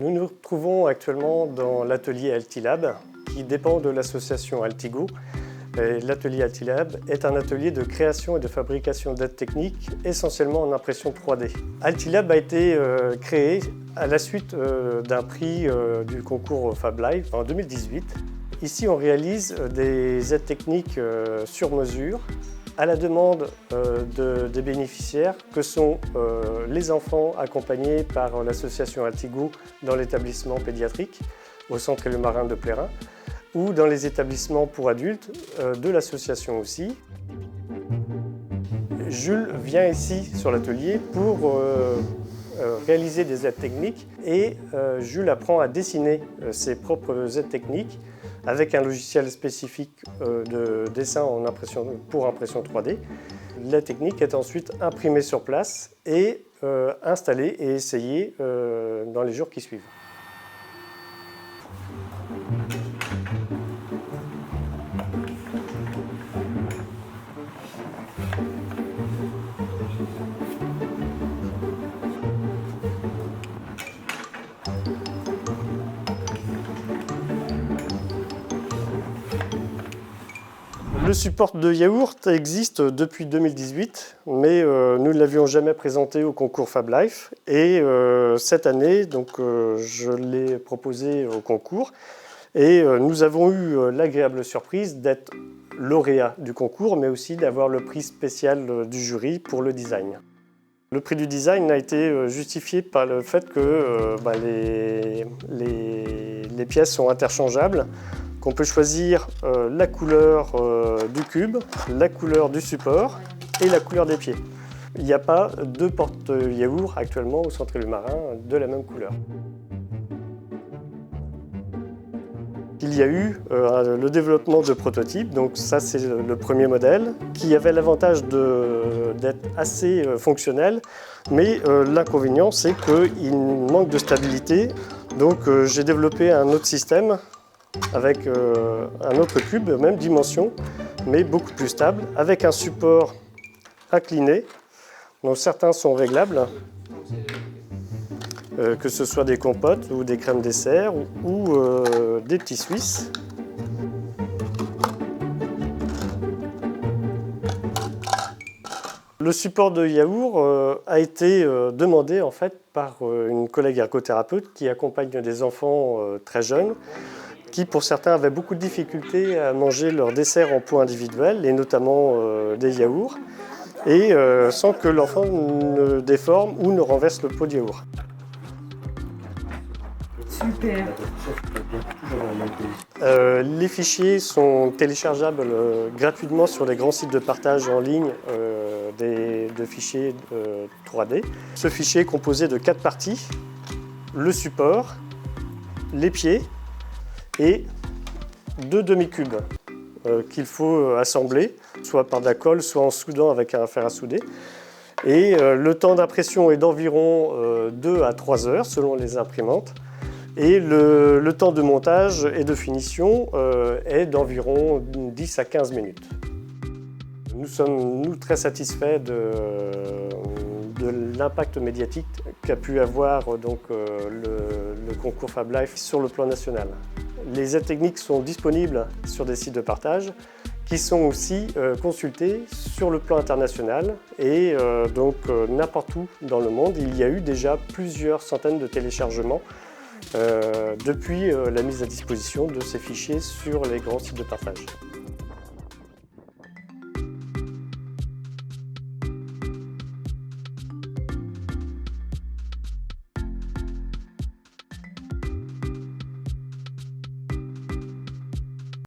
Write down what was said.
Nous nous retrouvons actuellement dans l'atelier Altilab qui dépend de l'association Altigo. L'atelier Altilab est un atelier de création et de fabrication d'aides techniques essentiellement en impression 3D. Altilab a été créé à la suite d'un prix du concours FabLife en 2018. Ici, on réalise des aides techniques sur mesure à la demande des bénéficiaires que sont les enfants accompagnés par l'association Altigo dans l'établissement pédiatrique au centre Élémarin de Plérin ou dans les établissements pour adultes de l'association aussi. Jules vient ici sur l'atelier pour réaliser des aides techniques et Jules apprend à dessiner ses propres aides techniques avec un logiciel spécifique de dessin pour impression 3D. La technique est ensuite imprimée sur place et installée et essayée dans les jours qui suivent. Le support de yaourt existe depuis 2018, mais nous ne l'avions jamais présenté au concours FabLife. Et cette année, je l'ai proposé au concours. Et nous avons eu l'agréable surprise d'être lauréat du concours, mais aussi d'avoir le prix spécial du jury pour le design. Le prix du design a été justifié par le fait que les pièces sont interchangeables. On peut choisir la couleur du cube, la couleur du support et la couleur des pieds. Il n'y a pas deux porte-yaourt actuellement au centre Élémarin de la même couleur. Il y a eu le développement de prototypes, donc ça c'est le premier modèle, qui avait l'avantage d'être assez fonctionnel, mais l'inconvénient c'est qu'il manque de stabilité. Donc j'ai développé un autre système avec un autre cube, même dimension, mais beaucoup plus stable, avec un support incliné, dont certains sont réglables, que ce soit des compotes ou des crèmes dessert ou des petits Suisses. Le support de yaourt a été demandé en fait par une collègue ergothérapeute qui accompagne des enfants très jeunes, qui pour certains avaient beaucoup de difficultés à manger leur dessert en pot individuel, et notamment des yaourts, et sans que l'enfant ne déforme ou ne renverse le pot de yaourt. Super. Les fichiers sont téléchargeables gratuitement sur les grands sites de partage en ligne de fichiers 3D. Ce fichier est composé de 4 parties, le support, les pieds, et 2 demi-cubes qu'il faut assembler, soit par de la colle, soit en soudant avec un fer à souder. Et le temps d'impression est d'environ 2 à 3 heures selon les imprimantes. Et le temps de montage et de finition est d'environ 10 à 15 minutes. Nous sommes très satisfaits de l'impact médiatique qu'a pu avoir le concours FabLife sur le plan national. Les aides techniques sont disponibles sur des sites de partage qui sont aussi consultés sur le plan international et n'importe où dans le monde. Il y a eu déjà plusieurs centaines de téléchargements depuis la mise à disposition de ces fichiers sur les grands sites de partage.